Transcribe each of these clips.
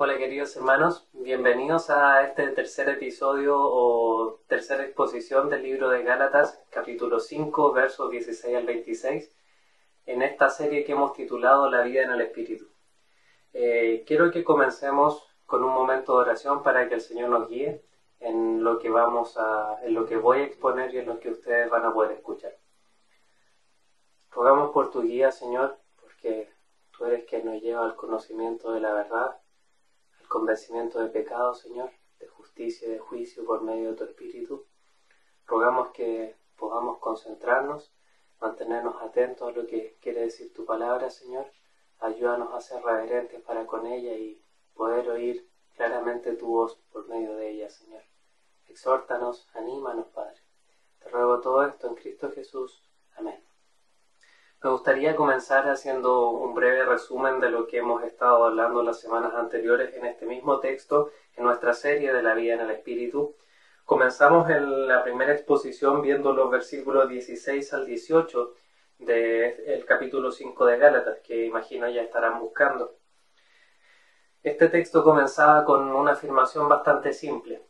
Hola queridos hermanos, bienvenidos a este tercer episodio o tercera exposición del libro de Gálatas, capítulo 5, versos 16 al 26, en esta serie que hemos titulado La vida en el Espíritu. Quiero que comencemos con un momento de oración para que el Señor nos guíe en lo que voy a exponer y en lo que ustedes van a poder escuchar. Rogamos por tu guía, Señor, porque tú eres quien nos lleva al conocimiento de la verdad, convencimiento de pecado, Señor, de justicia y de juicio por medio de tu Espíritu. Rogamos que podamos concentrarnos, mantenernos atentos a lo que quiere decir tu palabra, Señor. Ayúdanos a ser reverentes para con ella y poder oír claramente tu voz por medio de ella, Señor. Exhórtanos, anímanos, Padre. Te ruego todo esto en Cristo Jesús. Amén. Me gustaría comenzar haciendo un breve resumen de lo que hemos estado hablando las semanas anteriores en este mismo texto, en nuestra serie de la vida en el Espíritu. Comenzamos en la primera exposición viendo los versículos 16 al 18 del capítulo 5 de Gálatas, que imagino ya estarán buscando. Este texto comenzaba con una afirmación bastante simple,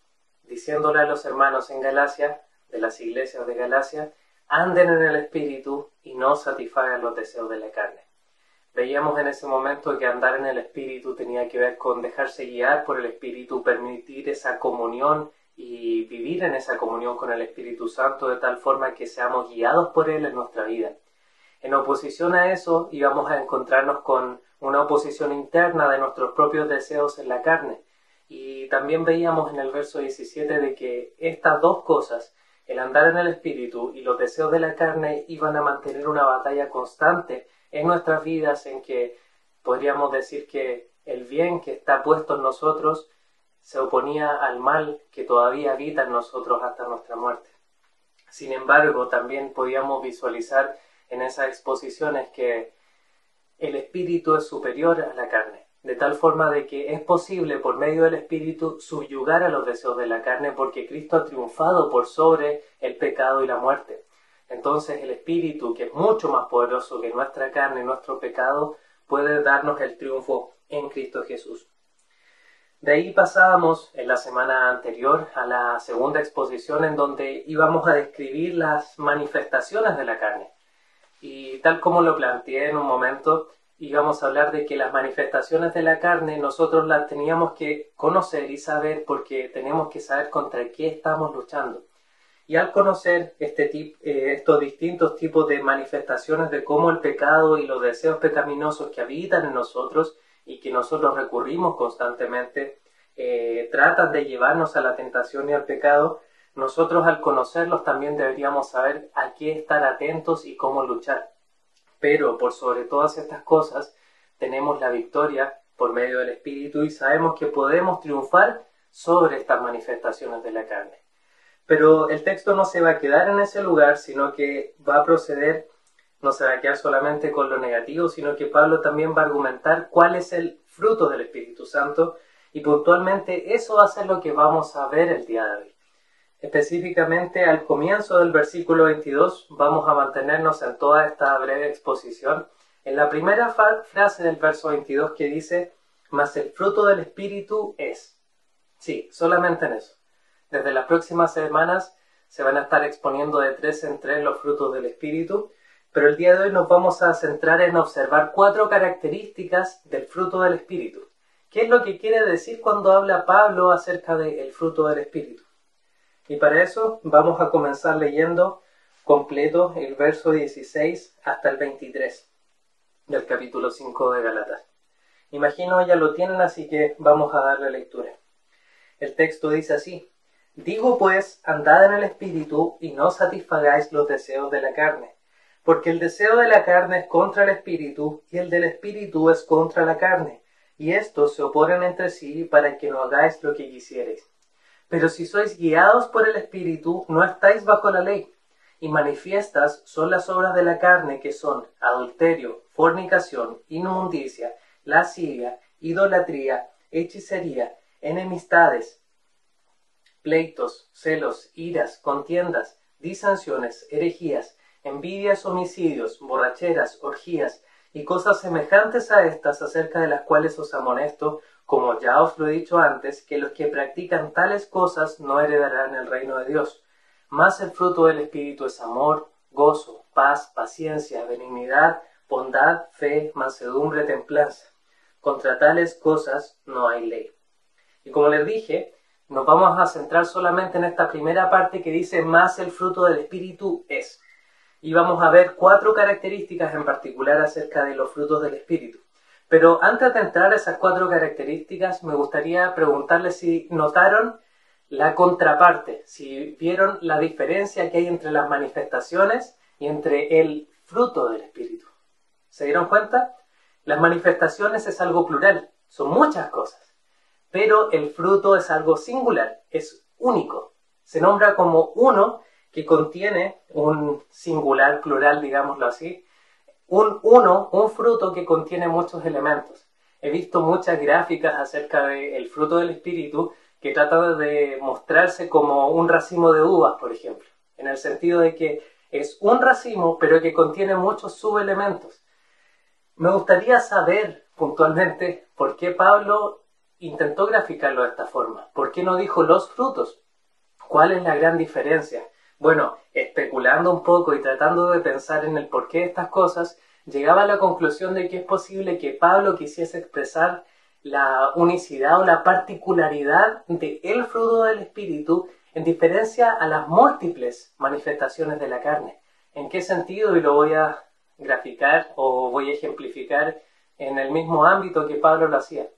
diciéndole a los hermanos en Galacia, de las iglesias de Galacia, anden en el Espíritu y no satisfagan los deseos de la carne. Veíamos en ese momento que andar en el Espíritu tenía que ver con dejarse guiar por el Espíritu, permitir esa comunión y vivir en esa comunión con el Espíritu Santo de tal forma que seamos guiados por Él en nuestra vida. En oposición a eso íbamos a encontrarnos con una oposición interna de nuestros propios deseos en la carne. Y también veíamos en el verso 17 de que estas dos cosas, el andar en el Espíritu y los deseos de la carne, iban a mantener una batalla constante en nuestras vidas, en que podríamos decir que el bien que está puesto en nosotros se oponía al mal que todavía habita en nosotros hasta nuestra muerte. Sin embargo, también podíamos visualizar en esas exposiciones que el Espíritu es superior a la carne, de tal forma de que es posible por medio del Espíritu subyugar a los deseos de la carne porque Cristo ha triunfado por sobre el pecado y la muerte. Entonces el Espíritu, que es mucho más poderoso que nuestra carne y nuestro pecado, puede darnos el triunfo en Cristo Jesús. De ahí pasábamos en la semana anterior a la segunda exposición en donde íbamos a describir las manifestaciones de la carne. Y tal como lo planteé en un momento, íbamos a hablar de que las manifestaciones de la carne nosotros las teníamos que conocer y saber porque tenemos que saber contra qué estamos luchando. Y al conocer estos distintos tipos de manifestaciones de cómo el pecado y los deseos pecaminosos que habitan en nosotros y que nosotros recurrimos constantemente tratan de llevarnos a la tentación y al pecado, nosotros al conocerlos también deberíamos saber a qué estar atentos y cómo luchar. Pero por sobre todas estas cosas tenemos la victoria por medio del Espíritu y sabemos que podemos triunfar sobre estas manifestaciones de la carne. Pero el texto no se va a quedar en ese lugar, sino que va a proceder, no se va a quedar solamente con lo negativo, sino que Pablo también va a argumentar cuál es el fruto del Espíritu Santo y puntualmente eso va a ser lo que vamos a ver el día de hoy. Específicamente al comienzo del versículo 22 vamos a mantenernos en toda esta breve exposición en la primera frase del verso 22 que dice: mas el fruto del Espíritu es. Sí, solamente en eso. Desde las próximas semanas se van a estar exponiendo de 3 en 3 los frutos del Espíritu, pero el día de hoy nos vamos a centrar en observar 4 características del fruto del Espíritu. ¿Qué es lo que quiere decir cuando habla Pablo acerca del fruto del Espíritu? Y para eso vamos a comenzar leyendo completo el verso 16 hasta el 23 del capítulo 5 de Gálatas. Imagino ya lo tienen, así que vamos a darle lectura. El texto dice así: digo pues, andad en el Espíritu y no satisfagáis los deseos de la carne, porque el deseo de la carne es contra el Espíritu y el del Espíritu es contra la carne, y estos se oponen entre sí para que no hagáis lo que quisierais. Pero si sois guiados por el Espíritu, no estáis bajo la ley. Y manifiestas son las obras de la carne, que son adulterio, fornicación, inmundicia, lascivia, idolatría, hechicería, enemistades, pleitos, celos, iras, contiendas, disensiones, herejías, envidias, homicidios, borracheras, orgías y cosas semejantes a estas, acerca de las cuales os amonesto, como ya os lo he dicho antes, que los que practican tales cosas no heredarán el reino de Dios. Mas el fruto del Espíritu es amor, gozo, paz, paciencia, benignidad, bondad, fe, mansedumbre, templanza. Contra tales cosas no hay ley. Y como les dije, nos vamos a centrar solamente en esta primera parte que dice más el fruto del Espíritu es. Y vamos a ver 4 características en particular acerca de los frutos del Espíritu. Pero antes de entrar a esas 4 características, me gustaría preguntarles si notaron la contraparte, si vieron la diferencia que hay entre las manifestaciones y entre el fruto del Espíritu. ¿Se dieron cuenta? Las manifestaciones es algo plural, son muchas cosas, pero el fruto es algo singular, es único. Se nombra como uno que contiene un singular, plural, digámoslo así, un fruto que contiene muchos elementos. He visto muchas gráficas acerca del fruto del Espíritu que tratan de mostrarse como un racimo de uvas, por ejemplo, en el sentido de que es un racimo, pero que contiene muchos subelementos. Me gustaría saber puntualmente por qué Pablo intentó graficarlo de esta forma. ¿Por qué no dijo los frutos? ¿Cuál es la gran diferencia? Bueno, especulando un poco y tratando de pensar en el porqué de estas cosas, llegaba a la conclusión de que es posible que Pablo quisiese expresar la unicidad o la particularidad del fruto del Espíritu en diferencia a las múltiples manifestaciones de la carne. ¿En qué sentido? Y lo voy a graficar o voy a ejemplificar en el mismo ámbito que Pablo lo hacía.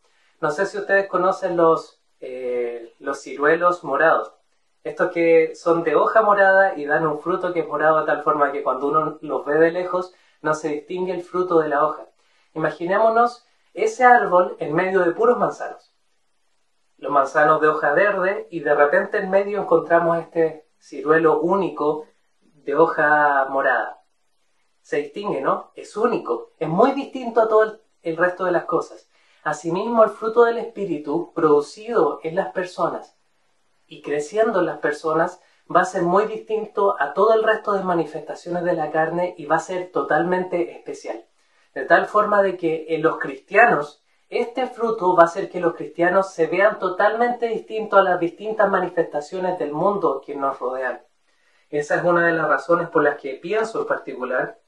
No sé si ustedes conocen los ciruelos morados. Estos que son de hoja morada y dan un fruto que es morado de tal forma que cuando uno los ve de lejos no se distingue el fruto de la hoja. Imaginémonos ese árbol en medio de puros manzanos. Los manzanos de hoja verde y de repente en medio encontramos este ciruelo único de hoja morada. Se distingue, ¿no? Es único, es muy distinto a todo el resto de las cosas. Asimismo, el fruto del Espíritu producido en las personas y creciendo en las personas va a ser muy distinto a todo el resto de manifestaciones de la carne y va a ser totalmente especial. De tal forma de que en los cristianos, este fruto va a hacer que los cristianos se vean totalmente distintos a las distintas manifestaciones del mundo que nos rodean. Esa es una de las razones por las que pienso en particular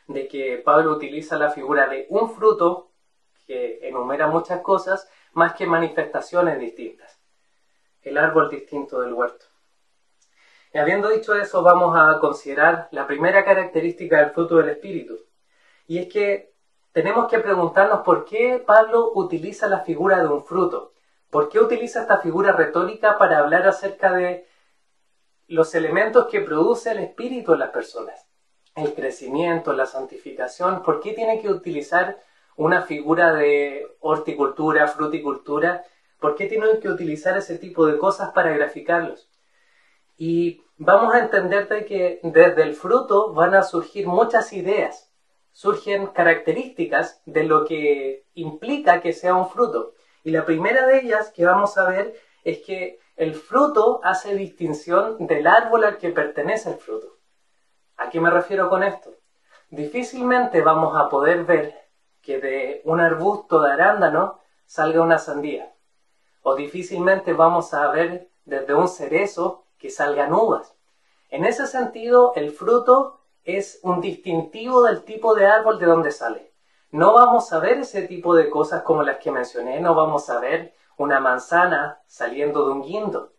de que Pablo utiliza la figura de un fruto que enumera muchas cosas más que manifestaciones distintas. El árbol distinto del huerto. Y habiendo dicho eso, vamos a considerar la primera característica del fruto del Espíritu. Y es que tenemos que preguntarnos por qué Pablo utiliza la figura de un fruto. ¿Por qué utiliza esta figura retórica para hablar acerca de los elementos que produce el Espíritu en las personas? El crecimiento, la santificación. ¿Por qué tiene que utilizar una figura de horticultura, fruticultura? ¿Por qué tienen que utilizar ese tipo de cosas para graficarlos? Y vamos a entender de que desde el fruto van a surgir muchas ideas, surgen características de lo que implica que sea un fruto. Y la primera de ellas que vamos a ver es que el fruto hace distinción del árbol al que pertenece el fruto. ¿A qué me refiero con esto? Difícilmente vamos a poder ver que de un arbusto de arándano salga una sandía. O difícilmente vamos a ver desde un cerezo que salgan uvas. En ese sentido, el fruto es un distintivo del tipo de árbol de donde sale. No vamos a ver ese tipo de cosas como las que mencioné, no vamos a ver una manzana saliendo de un guindo.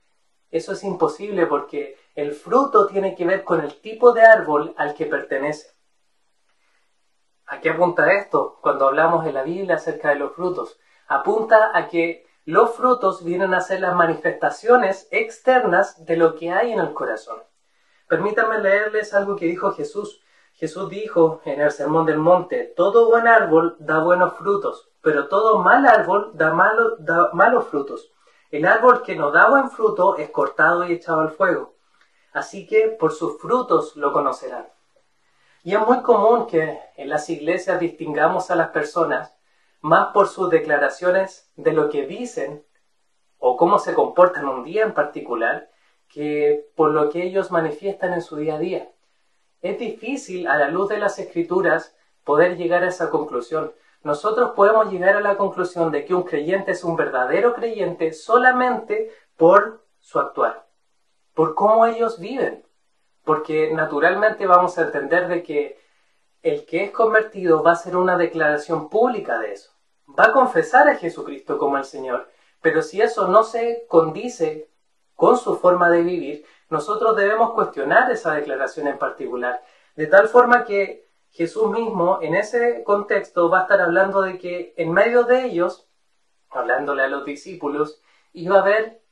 Eso es imposible porque el fruto tiene que ver con el tipo de árbol al que pertenece. ¿A qué apunta esto cuando hablamos en la Biblia acerca de los frutos? Apunta a que los frutos vienen a ser las manifestaciones externas de lo que hay en el corazón. Permítanme leerles algo que dijo Jesús. Jesús dijo en el Sermón del Monte: todo buen árbol da buenos frutos, pero todo mal árbol da malos frutos. El árbol que no da buen fruto es cortado y echado al fuego. Así que por sus frutos lo conocerán. Y es muy común que en las iglesias distingamos a las personas más por sus declaraciones de lo que dicen o cómo se comportan un día en particular, que por lo que ellos manifiestan en su día a día. Es difícil, a la luz de las Escrituras, poder llegar a esa conclusión. nosotros podemos llegar a la conclusión de que un creyente es un verdadero creyente solamente por su actuar, por cómo ellos viven. Porque naturalmente vamos a entender de que el que es convertido va a hacer una declaración pública de eso. Va a confesar a Jesucristo como el Señor, pero si eso no se condice con su forma de vivir, nosotros debemos cuestionar esa declaración en particular, de tal forma que Jesús mismo en ese contexto va a estar hablando de que en medio de ellos, hablándole a los discípulos, iba a haber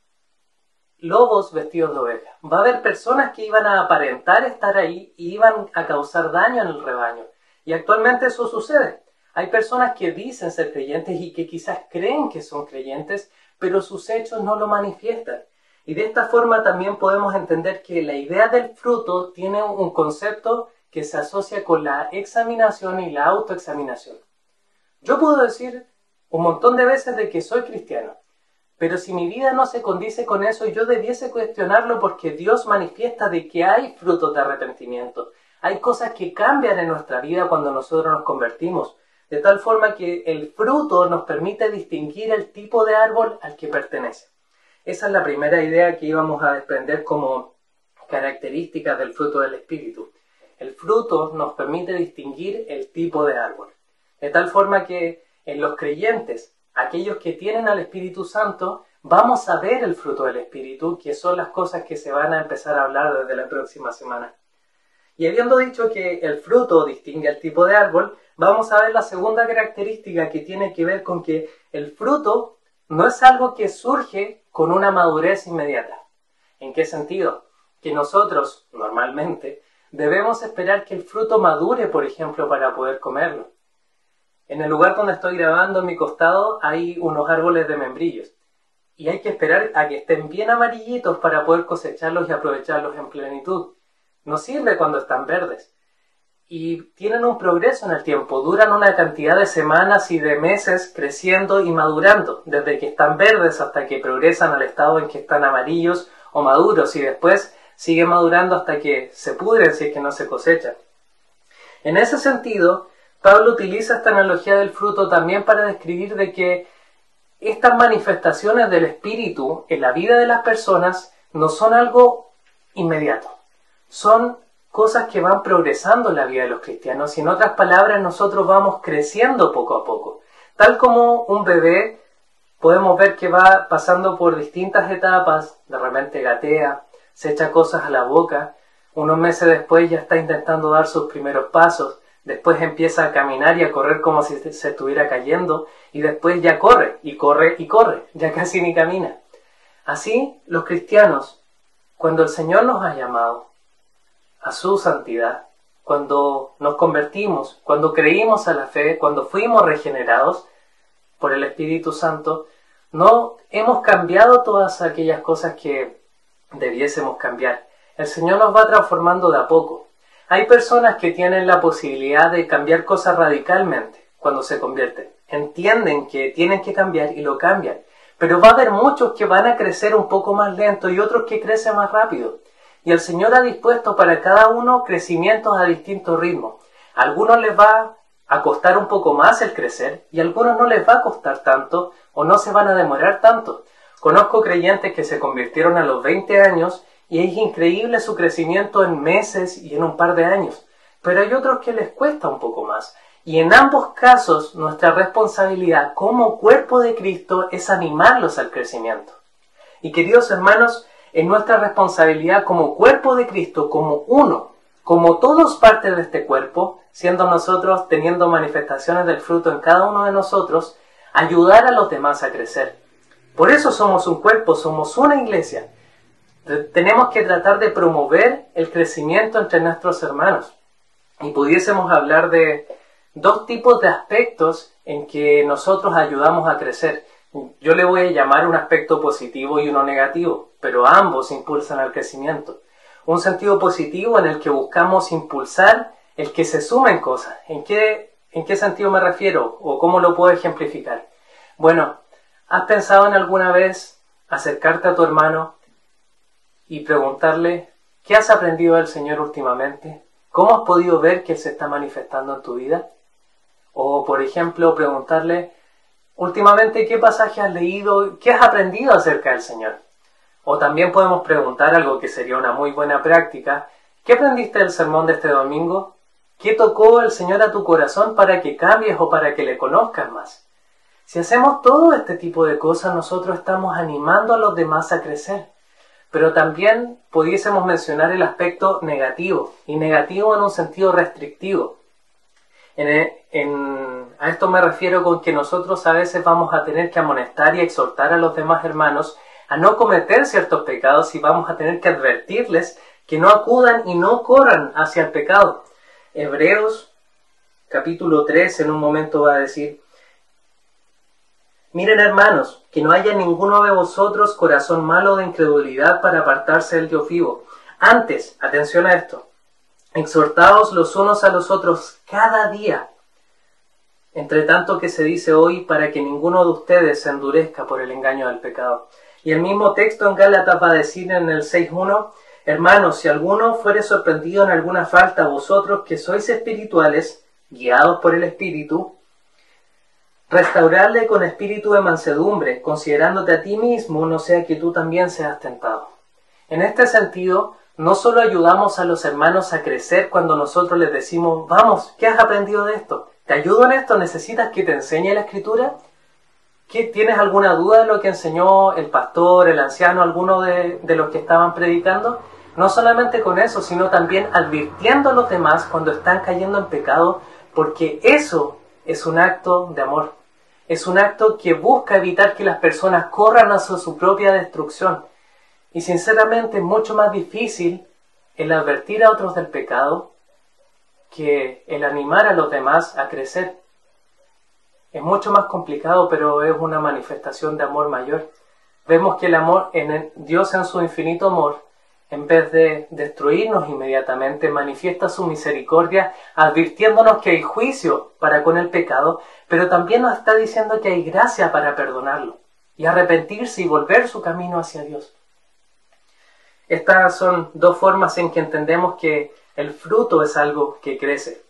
lobos vestidos de oveja. Va a haber personas que iban a aparentar estar ahí y iban a causar daño en el rebaño. Y actualmente eso sucede. Hay personas que dicen ser creyentes y que quizás creen que son creyentes, pero sus hechos no lo manifiestan. Y de esta forma también podemos entender que la idea del fruto tiene un concepto que se asocia con la examinación y la autoexaminación. Yo puedo decir un montón de veces de que soy cristiano, pero si mi vida no se condice con eso, yo debiese cuestionarlo porque Dios manifiesta de que hay frutos de arrepentimiento. Hay cosas que cambian en nuestra vida cuando nosotros nos convertimos, de tal forma que el fruto nos permite distinguir el tipo de árbol al que pertenece. Esa es la primera idea que íbamos a desprender como características del fruto del Espíritu. El fruto nos permite distinguir el tipo de árbol. De tal forma que en los creyentes, aquellos que tienen al Espíritu Santo, vamos a ver el fruto del Espíritu, que son las cosas que se van a empezar a hablar desde la próxima semana. Y habiendo dicho que el fruto distingue el tipo de árbol, vamos a ver la segunda característica que tiene que ver con que el fruto no es algo que surge con una madurez inmediata. ¿En qué sentido? Que nosotros, normalmente, debemos esperar que el fruto madure, por ejemplo, para poder comerlo. En el lugar donde estoy grabando, en mi costado, hay unos árboles de membrillos. Y hay que esperar a que estén bien amarillitos para poder cosecharlos y aprovecharlos en plenitud. No sirve cuando están verdes. Y tienen un progreso en el tiempo. Duran una cantidad de semanas y de meses creciendo y madurando. Desde que están verdes hasta que progresan al estado en que están amarillos o maduros. Y después siguen madurando hasta que se pudren si es que no se cosechan. En ese sentido, Pablo utiliza esta analogía del fruto también para describir de que estas manifestaciones del Espíritu en la vida de las personas no son algo inmediato. Son cosas que van progresando en la vida de los cristianos y en otras palabras nosotros vamos creciendo poco a poco. Tal como un bebé podemos ver que va pasando por distintas etapas, de repente gatea, se echa cosas a la boca, unos meses después ya está intentando dar sus primeros pasos, después empieza a caminar y a correr como si se estuviera cayendo y después ya corre y corre y corre, ya casi ni camina. Así los cristianos, cuando el Señor nos ha llamado a su santidad, cuando nos convertimos, cuando creímos a la fe, cuando fuimos regenerados por el Espíritu Santo, no hemos cambiado todas aquellas cosas que debiésemos cambiar. El Señor nos va transformando de a poco. Hay personas que tienen la posibilidad de cambiar cosas radicalmente cuando se convierten. Entienden que tienen que cambiar y lo cambian. Pero va a haber muchos que van a crecer un poco más lento y otros que crecen más rápido. Y el Señor ha dispuesto para cada uno crecimientos a distintos ritmos. A algunos les va a costar un poco más el crecer y a algunos no les va a costar tanto o no se van a demorar tanto. Conozco creyentes que se convirtieron a los 20 años y es increíble su crecimiento en meses y en un par de años. Pero hay otros que les cuesta un poco más. Y en ambos casos nuestra responsabilidad como cuerpo de Cristo es animarlos al crecimiento. Y queridos hermanos, es nuestra responsabilidad como cuerpo de Cristo, como uno, como todos parte de este cuerpo, siendo nosotros teniendo manifestaciones del fruto en cada uno de nosotros, ayudar a los demás a crecer. Por eso somos un cuerpo, somos una iglesia. Tenemos que tratar de promover el crecimiento entre nuestros hermanos. Y pudiésemos hablar de dos tipos de aspectos en que nosotros ayudamos a crecer. Yo le voy a llamar un aspecto positivo y uno negativo, pero ambos impulsan al crecimiento. Un sentido positivo en el que buscamos impulsar el que se sumen cosas. ¿En qué sentido me refiero? ¿O cómo lo puedo ejemplificar? Bueno, ¿has pensado en alguna vez acercarte a tu hermano y preguntarle qué has aprendido del Señor últimamente? ¿Cómo has podido ver que Él se está manifestando en tu vida? O, por ejemplo, preguntarle, últimamente, ¿qué pasaje has leído? ¿Qué has aprendido acerca del Señor? O también podemos preguntar algo que sería una muy buena práctica. ¿Qué aprendiste del sermón de este domingo? ¿Qué tocó el Señor a tu corazón para que cambies o para que le conozcas más? Si hacemos todo este tipo de cosas, nosotros estamos animando a los demás a crecer. Pero también pudiésemos mencionar el aspecto negativo, y negativo en un sentido restrictivo. A esto me refiero con que nosotros a veces vamos a tener que amonestar y exhortar a los demás hermanos a no cometer ciertos pecados y vamos a tener que advertirles que no acudan y no corran hacia el pecado. Hebreos capítulo 3 en un momento va a decir: miren, hermanos, que no haya ninguno de vosotros corazón malo de incredulidad para apartarse del Dios vivo. Antes, atención a esto, exhortaos los unos a los otros cada día, entre tanto que se dice hoy, para que ninguno de ustedes se endurezca por el engaño del pecado. Y el mismo texto en Gálatas va a decir en el 6.1: hermanos, si alguno fuere sorprendido en alguna falta, vosotros que sois espirituales, guiados por el Espíritu, restaurarle con espíritu de mansedumbre, considerándote a ti mismo, no sea que tú también seas tentado. En este sentido, no solo ayudamos a los hermanos a crecer cuando nosotros les decimos, vamos, ¿qué has aprendido de esto? ¿Te ayudo en esto? ¿Necesitas que te enseñe la Escritura? ¿Tienes alguna duda de lo que enseñó el pastor, el anciano, alguno de los que estaban predicando? No solamente con eso, sino también advirtiendo a los demás cuando están cayendo en pecado, porque eso es un acto de amor. Es un acto que busca evitar que las personas corran hacia su propia destrucción. Y sinceramente es mucho más difícil el advertir a otros del pecado que el animar a los demás a crecer. Es mucho más complicado, pero es una manifestación de amor mayor. Vemos que el amor, Dios en su infinito amor, en vez de destruirnos inmediatamente, manifiesta su misericordia, advirtiéndonos que hay juicio para con el pecado, pero también nos está diciendo que hay gracia para perdonarlo y arrepentirse y volver su camino hacia Dios. Estas son dos formas en que entendemos que el fruto es algo que crece.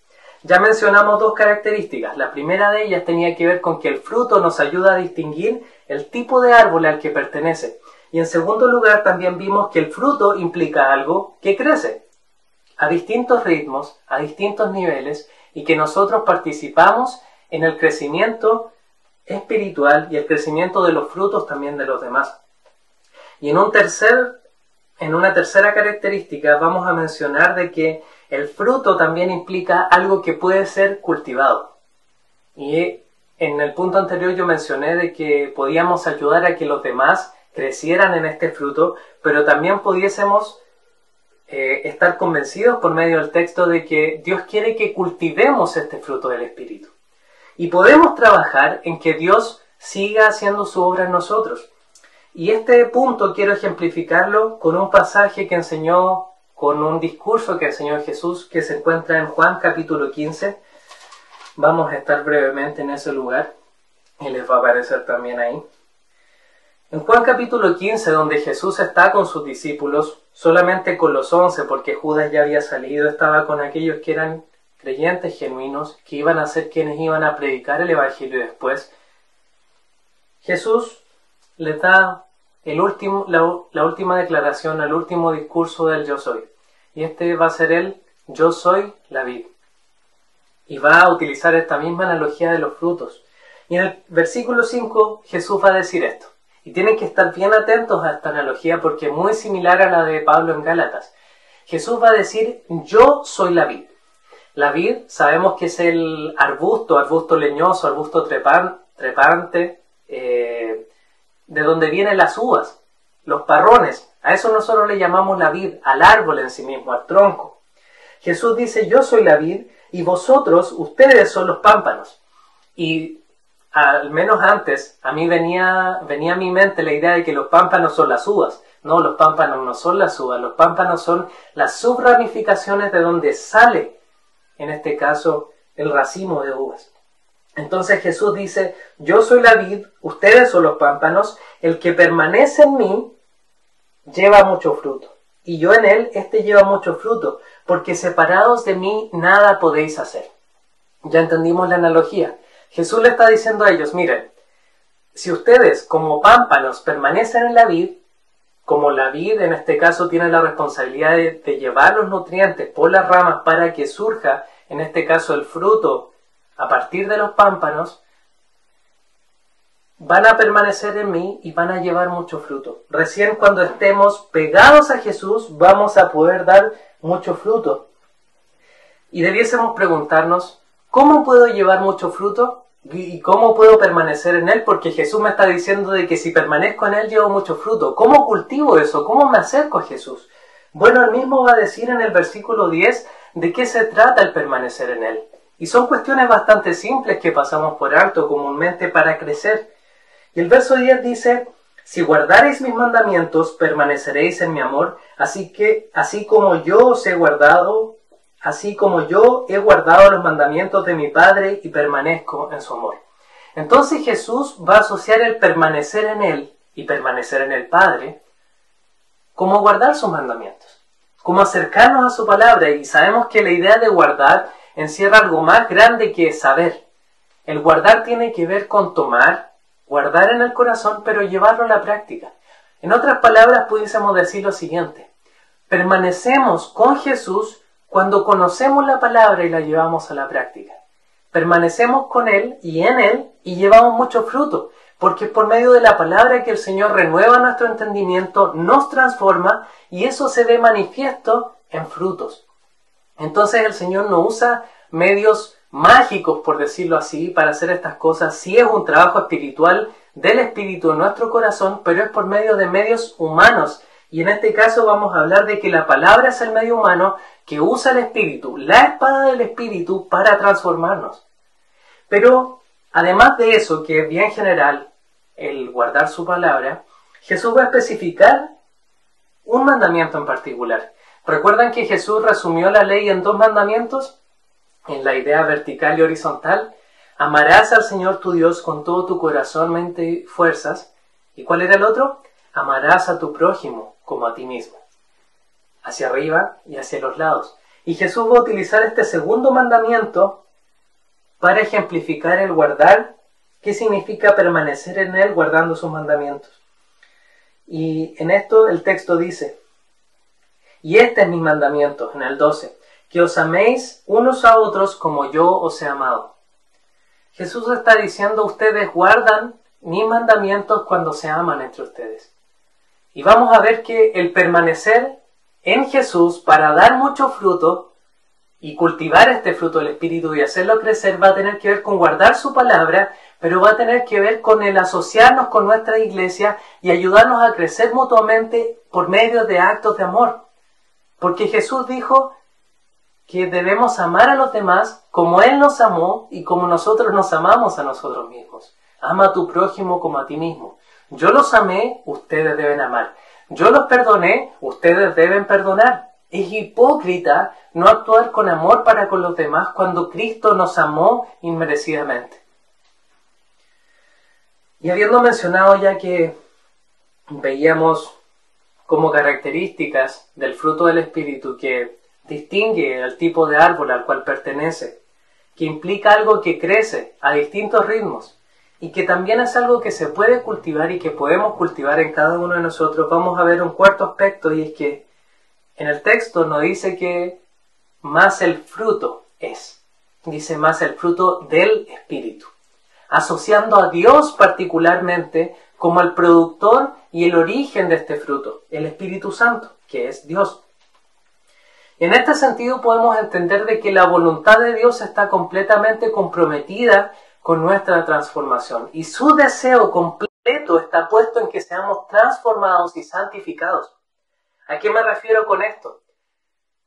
Ya mencionamos dos características. La primera de ellas tenía que ver con que el fruto nos ayuda a distinguir el tipo de árbol al que pertenece. Y en segundo lugar también vimos que el fruto implica algo que crece a distintos ritmos, a distintos niveles, y que nosotros participamos en el crecimiento espiritual y el crecimiento de los frutos también de los demás. Y en una tercera característica vamos a mencionar de que el fruto también implica algo que puede ser cultivado. Y en el punto anterior yo mencioné de que podíamos ayudar a que los demás crecieran en este fruto, pero también pudiésemos estar convencidos por medio del texto de que Dios quiere que cultivemos este fruto del Espíritu. Y podemos trabajar en que Dios siga haciendo su obra en nosotros. Y este punto quiero ejemplificarlo con un pasaje que enseñó, con un discurso que enseñó Jesús, que se encuentra en Juan capítulo 15. Vamos a estar brevemente en ese lugar y les va a aparecer también ahí. En Juan capítulo 15, donde Jesús está con sus discípulos, solamente con los 11, porque Judas ya había salido, estaba con aquellos que eran creyentes genuinos, que iban a ser quienes iban a predicar el Evangelio después. Jesús les da la última declaración, el último discurso del yo soy. Y este va a ser el yo soy la vid. Y va a utilizar esta misma analogía de los frutos. Y en el versículo 5 Jesús va a decir esto. Y tienen que estar bien atentos a esta analogía porque es muy similar a la de Pablo en Gálatas. Jesús va a decir, yo soy la vid. La vid sabemos que es el arbusto leñoso, arbusto trepante, de donde vienen las uvas, los parrones. A eso nosotros le llamamos la vid, al árbol en sí mismo, al tronco. Jesús dice, yo soy la vid y vosotros, ustedes son los pámpanos. Y al menos antes, a mí venía a mi mente la idea de que los pámpanos son las uvas. No, los pámpanos no son las uvas, los pámpanos son las subramificaciones de donde sale, en este caso, el racimo de uvas. Entonces Jesús dice, yo soy la vid, ustedes son los pámpanos, el que permanece en mí lleva mucho fruto. Y yo en él, lleva mucho fruto, porque separados de mí nada podéis hacer. Ya entendimos la analogía. Jesús le está diciendo a ellos, miren, si ustedes como pámpanos permanecen en la vid, como la vid en este caso tiene la responsabilidad de llevar los nutrientes por las ramas para que surja, en este caso el fruto, a partir de los pámpanos, van a permanecer en mí y van a llevar mucho fruto. Recién cuando estemos pegados a Jesús vamos a poder dar mucho fruto. Y debiésemos preguntarnos, ¿cómo puedo llevar mucho fruto? ¿Y cómo puedo permanecer en Él? Porque Jesús me está diciendo de que si permanezco en Él llevo mucho fruto. ¿Cómo cultivo eso? ¿Cómo me acerco a Jesús? Bueno, Él mismo va a decir en el versículo 10 de qué se trata el permanecer en Él. Y son cuestiones bastante simples que pasamos por alto comúnmente para crecer. Y el verso 10 dice, si guardareis mis mandamientos, permaneceréis en mi amor, así como yo he guardado los mandamientos de mi Padre y permanezco en su amor. Entonces Jesús va a asociar el permanecer en Él y permanecer en el Padre como guardar sus mandamientos, como acercarnos a su palabra. Y sabemos que la idea de guardar encierra algo más grande que saber. El guardar tiene que ver con tomar, guardar en el corazón, pero llevarlo a la práctica. En otras palabras, pudiésemos decir lo siguiente: permanecemos con Jesús cuando conocemos la palabra y la llevamos a la práctica. Permanecemos con Él y en Él y llevamos mucho fruto, porque es por medio de la palabra que el Señor renueva nuestro entendimiento, nos transforma y eso se ve manifiesto en frutos. Entonces el Señor no usa medios mágicos, por decirlo así, para hacer estas cosas. Sí es un trabajo espiritual del Espíritu en nuestro corazón, pero es por medio de medios humanos. Y en este caso vamos a hablar de que la palabra es el medio humano que usa el Espíritu, la espada del Espíritu, para transformarnos. Pero además de eso, que es bien general, el guardar su palabra, Jesús va a especificar un mandamiento en particular. ¿Recuerdan que Jesús resumió la ley en 2 mandamientos? En la idea vertical y horizontal. Amarás al Señor tu Dios con todo tu corazón, mente y fuerzas. ¿Y cuál era el otro? Amarás a tu prójimo como a ti mismo. Hacia arriba y hacia los lados. Y Jesús va a utilizar este segundo mandamiento para ejemplificar el guardar, qué significa permanecer en Él guardando sus mandamientos. Y en esto el texto dice, y este es mi mandamiento, en el 12, que os améis unos a otros como yo os he amado. Jesús está diciendo, ustedes guardan mis mandamientos cuando se aman entre ustedes. Y vamos a ver que el permanecer en Jesús para dar mucho fruto y cultivar este fruto del Espíritu y hacerlo crecer va a tener que ver con guardar su palabra, pero va a tener que ver con el asociarnos con nuestra iglesia y ayudarnos a crecer mutuamente por medio de actos de amor. Porque Jesús dijo que debemos amar a los demás como Él nos amó y como nosotros nos amamos a nosotros mismos. Ama a tu prójimo como a ti mismo. Yo los amé, ustedes deben amar. Yo los perdoné, ustedes deben perdonar. Es hipócrita no actuar con amor para con los demás cuando Cristo nos amó inmerecidamente. Y habiendo mencionado ya que veíamos como características del fruto del Espíritu que distingue al tipo de árbol al cual pertenece, que implica algo que crece a distintos ritmos y que también es algo que se puede cultivar y que podemos cultivar en cada uno de nosotros, vamos a ver un cuarto aspecto, y es que en el texto nos dice que más el fruto es, dice más el fruto del Espíritu, asociando a Dios particularmente como el productor y el origen de este fruto, el Espíritu Santo, que es Dios. En este sentido podemos entender de que la voluntad de Dios está completamente comprometida con nuestra transformación y su deseo completo está puesto en que seamos transformados y santificados. ¿A qué me refiero con esto?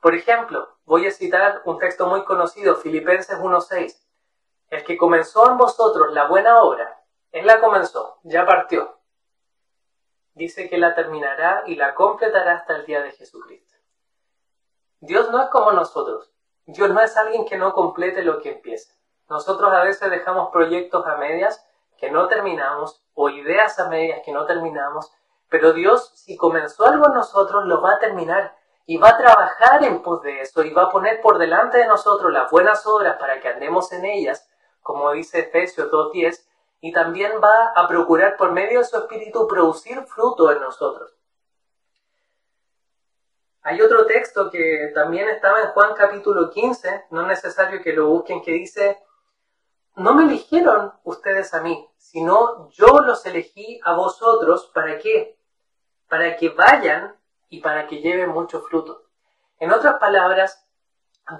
Por ejemplo, voy a citar un texto muy conocido, Filipenses 1:6. El que comenzó en vosotros la buena obra, Él la comenzó, ya partió. Dice que la terminará y la completará hasta el día de Jesucristo. Dios no es como nosotros. Dios no es alguien que no complete lo que empieza. Nosotros a veces dejamos proyectos a medias que no terminamos o ideas a medias que no terminamos, pero Dios, si comenzó algo en nosotros, lo va a terminar y va a trabajar en pos de eso y va a poner por delante de nosotros las buenas obras para que andemos en ellas, como dice Efesios 2:10, y también va a procurar por medio de su Espíritu producir fruto en nosotros. Hay otro texto que también estaba en Juan capítulo 15, no es necesario que lo busquen, que dice: no me eligieron ustedes a mí, sino yo los elegí a vosotros. ¿Para qué? Para que vayan y para que lleven mucho fruto. En otras palabras,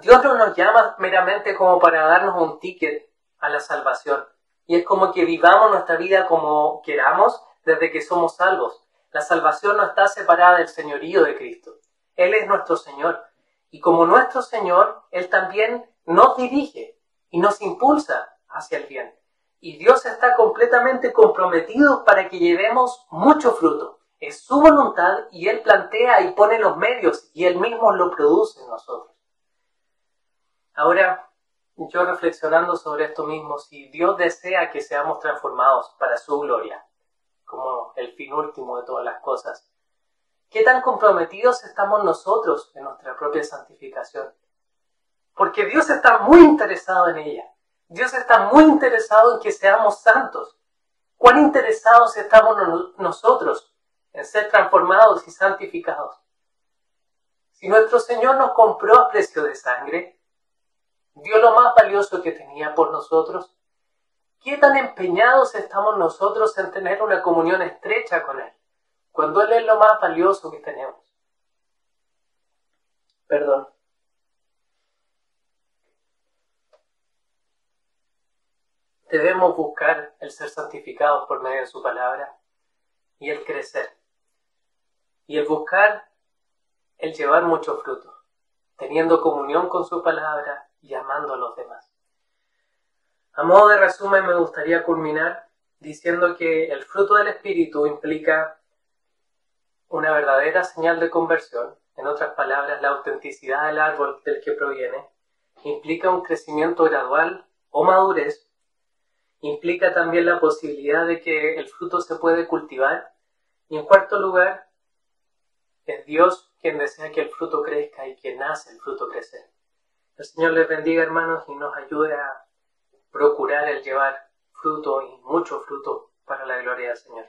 Dios no nos llama meramente como para darnos un ticket a la salvación. Y es como que vivamos nuestra vida como queramos desde que somos salvos. La salvación no está separada del señorío de Cristo. Él es nuestro Señor. Y como nuestro Señor, Él también nos dirige y nos impulsa hacia el bien. Y Dios está completamente comprometido para que llevemos mucho fruto. Es su voluntad y Él plantea y pone los medios y Él mismo lo produce en nosotros. Ahora, yo reflexionando sobre esto mismo, si Dios desea que seamos transformados para su gloria, como el fin último de todas las cosas, ¿qué tan comprometidos estamos nosotros en nuestra propia santificación? Porque Dios está muy interesado en ella. Dios está muy interesado en que seamos santos. ¿Cuán interesados estamos nosotros en ser transformados y santificados? Si nuestro Señor nos compró a precio de sangre, dio lo más valioso que tenía por nosotros, ¿qué tan empeñados estamos nosotros en tener una comunión estrecha con Él, cuando Él es lo más valioso que tenemos? Perdón. Debemos buscar el ser santificados por medio de su palabra y el crecer. Y el buscar el llevar mucho fruto, teniendo comunión con su palabra y amando a los demás. A modo de resumen, me gustaría culminar diciendo que el fruto del Espíritu implica una verdadera señal de conversión, en otras palabras, la autenticidad del árbol del que proviene, implica un crecimiento gradual o madurez, implica también la posibilidad de que el fruto se puede cultivar, y en cuarto lugar, es Dios quien desea que el fruto crezca y quien hace el fruto crecer. El Señor les bendiga, hermanos, y nos ayude a procurar el llevar fruto y mucho fruto para la gloria del Señor.